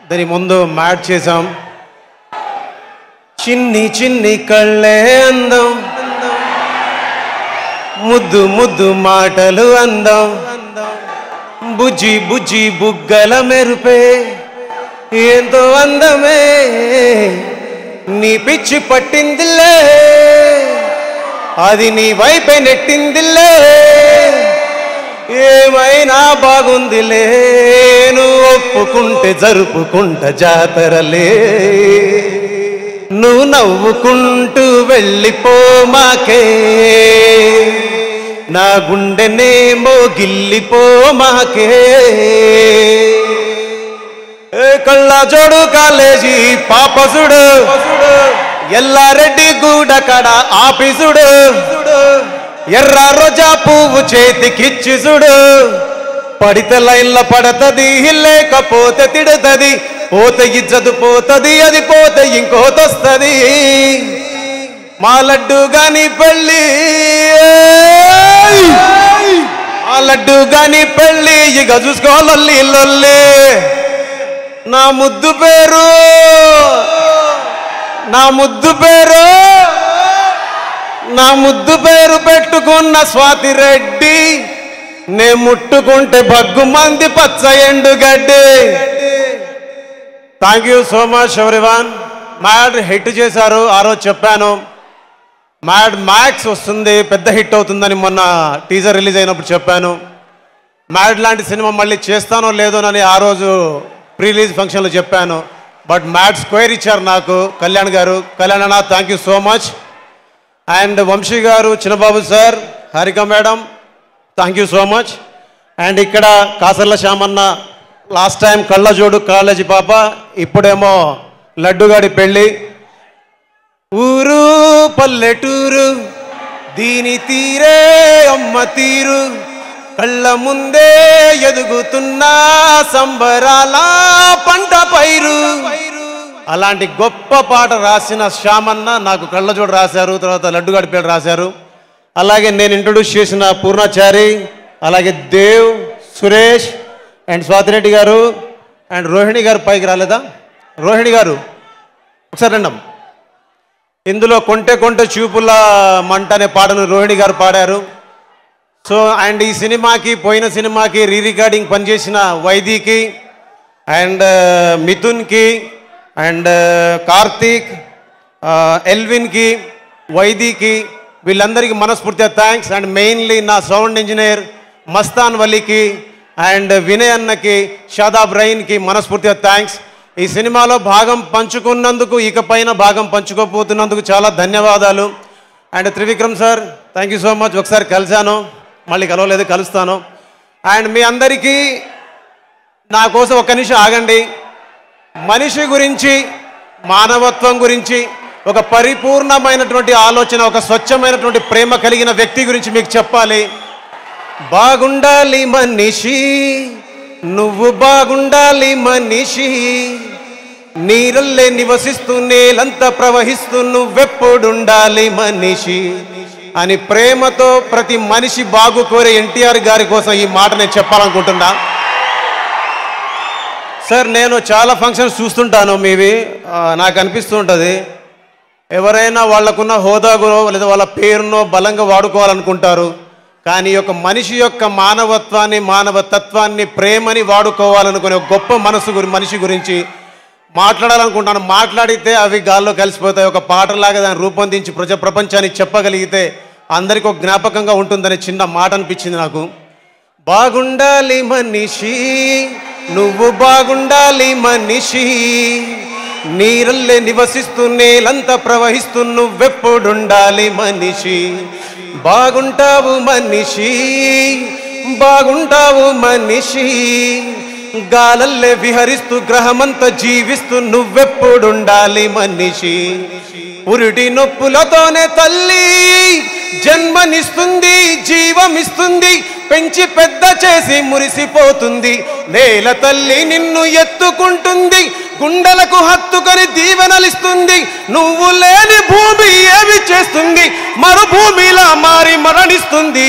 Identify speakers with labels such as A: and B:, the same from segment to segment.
A: దాని ముందు మ్యాట్ చేసాం. చిన్ని చిన్ని కళ్ళే అందం, ముద్దు ముద్దు మాటలు అందం, బుజ్జి బుజ్జి బుగ్గల మెరుపే ఎంతో అందమే, నీ పిచ్చి పట్టిందిలే, అది నీ వైపే నెట్టిందిలే, ఏమైనా బాగుందిలే, నువ్వు ఒప్పుకుంటే జరుపుకుంట జాతరలే, నువ్వు నవ్వుకుంటూ వెళ్ళిపో మాకే, నా గుండెనేమో గిల్లిపో మాకే. కళ్ళ జోడు కాలేజీ పాపసుడు, ఎల్లారెడ్డి గూడ కడ ఆఫీసుడు, ఎర్ర రోజా పువ్వు చేతికిచ్చిసుడు, పడితే లైన్ల పడతది, లేకపోతే తిడతది, పోతే ఇజ్జదు పోతది, అది పోతే ఇంకోతొస్తది, మా లడ్డు గాని పెళ్ళి, మా లడ్డు గాని పెళ్ళి, ఇక చూసుకోవాలి లొల్లి, నా ముద్దు పేరు, నా ముద్దు పేరు, నా ముద్దు పేరు పెట్టుకున్న స్వాతి రెడ్డి, నే ముట్టుకుంటే భగ్గు మంది పచ్చ ఎండుగడ్డి. Thank you so much everyone. Mad hit చేశారు, ఆ రోజు చెప్పాను మ్యాడ్ మ్యాక్స్ వస్తుంది, పెద్ద హిట్ అవుతుందని మొన్న టీజర్ రిలీజ్ అయినప్పుడు చెప్పాను. మ్యాడ్ లాంటి సినిమా మళ్ళీ చేస్తానో లేదోనని ఆ రోజు ప్రీ రిలీజ్ ఫంక్షన్లో చెప్పాను. బట్ మ్యాడ్ స్క్వేర్ ఇచ్చారు నాకు కళ్యాణ్ గారు. కళ్యాణ్ అన్న thank you so much. And Vamsi garu, Chinnababu sir, Harika madam thank you so much. And ఇక్కడ కాసర్ల శ్యామన్న లాస్ట్ టైం కళ్ళజోడు కాలేజీ పాప, ఇప్పుడేమో లడ్డుగాడి పెళ్ళి. ఊరు పల్లెటూరు దీని తీరే అమ్మ తీరు, కళ్ళ ముందే ఎదుగుతున్న సంబరాల పంట పైరు. అలాంటి గొప్ప పాట రాసిన శ్యామన్న నాకు కళ్ళజోడు రాశారు, తర్వాత లడ్డుగాడి పేరు రాశారు. అలాగే నేను ఇంట్రొడ్యూస్ చేసిన పూర్ణాచారి, అలాగే దేవ్, సురేష్ అండ్ స్వాతిరెడ్డి గారు అండ్ రోహిణి గారు. పైకి రాలేదా రోహిణి గారు? ఒకసారి రండి. ఇందులో కొంటె కొంటె చూపుల మంట అనే పాటను రోహిణి గారు పాడారు. సో అండ్ ఈ సినిమాకి, పోయిన సినిమాకి రీ రికార్డింగ్ పనిచేసిన వైదీకి అండ్ మిథున్కి అండ్ కార్తీక్, ఎల్విన్కి, వైదీకి, వీళ్ళందరికీ మనస్ఫూర్తిగా థ్యాంక్స్. అండ్ మెయిన్లీ నా సౌండ్ ఇంజనీర్ మస్తాన్ వలీకి అండ్ వినయ్ అన్నకి, షాదాబ్ రైన్కి మనస్ఫూర్తిగా థ్యాంక్స్. ఈ సినిమాలో భాగం పంచుకున్నందుకు, ఇకపైన భాగం పంచుకోపోతున్నందుకు చాలా ధన్యవాదాలు. And Trivikram sir thank you so much. ఒకసారి కలిశాను, మళ్ళీ కలవలేదు, కలుస్తాను. అండ్ మీ అందరికీ నా కోసం ఒక్క నిమిషం ఆగండి. మనిషి గురించి, మానవత్వం గురించి, ఒక పరిపూర్ణమైనటువంటి ఆలోచన, ఒక స్వచ్ఛమైనటువంటి ప్రేమ కలిగిన వ్యక్తి గురించి మీకు చెప్పాలి. బాగుండాలి మనిషి, నువ్వు బాగుండాలి మనిషి, నీరల్లే నివసిస్తూ నేలంతా ప్రవహిస్తూ నువ్వెప్పుడుండాలి మనిషి అని ప్రేమతో ప్రతి మనిషి బాగు కోరే ఎన్టీఆర్ గారి కోసం ఈ మాట నేను చెప్పాలనుకుంటున్నా. సార్ నేను చాలా ఫంక్షన్స్ చూస్తుంటాను మీవి, నాకు అనిపిస్తూ ఉంటుంది ఎవరైనా వాళ్ళకున్న హోదాగునో లేదా వాళ్ళ పేరునో బలంగా వాడుకోవాలనుకుంటారు, కానీ ఒక మనిషి యొక్క మానవత్వాన్ని, మానవతత్వాన్ని, ప్రేమని వాడుకోవాలనుకునే ఒక గొప్ప మనిషి గురించి మాట్లాడాలనుకుంటాను. మాట్లాడితే అవి గాల్లో కలిసిపోతాయి. ఒక పాటలాగా దాన్ని రూపొందించి ప్రపంచానికి చెప్పగలిగితే అందరికీ ఒక జ్ఞాపకంగా ఉంటుందనే చిన్న మాట అనిపించింది నాకు. బాగుండాలి మనిషి, నువ్వు బాగుండాలి మనిషి, నీరల్లే నివసిస్తూ నేలంతా ప్రవహిస్తూ నువ్వెప్పుడుండాలి మనిషి, బాగుంటావు మనిషి, బాగుంటావు మనిషి, గాలల్లే విహరిస్తూ గ్రహమంతా జీవిస్తూ నువ్వెప్పుడుండాలి మనిషి. పురిటి నొప్పులతోనే తల్లి జన్మనిస్తుంది, జీవమిస్తుంది, పెంచి పెద్ద చేసి మురిసిపోతుంది. నేల తల్లి నిన్ను ఎత్తుకుంటుంది, గుండెలకు హత్తుకొని దీవెనలిస్తుంది. నువ్వు లేని భూమి ఏమి చేస్తుంది, మరుభూమిలా మారి మరణిస్తుంది.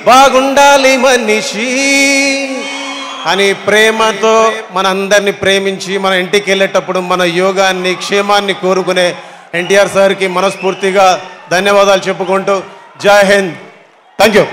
A: బాగుండాలి మనిషి, అని ప్రేమతో మనందరినీ ప్రేమించి మన ఇంటికి వెళ్ళేటప్పుడు మన యోగాన్ని క్షేమాన్ని కోరుకునే ఎన్టీఆర్ సార్కి మనస్ఫూర్తిగా ధన్యవాదాలు చెప్పుకుంటూ జై హింద్. Thank you.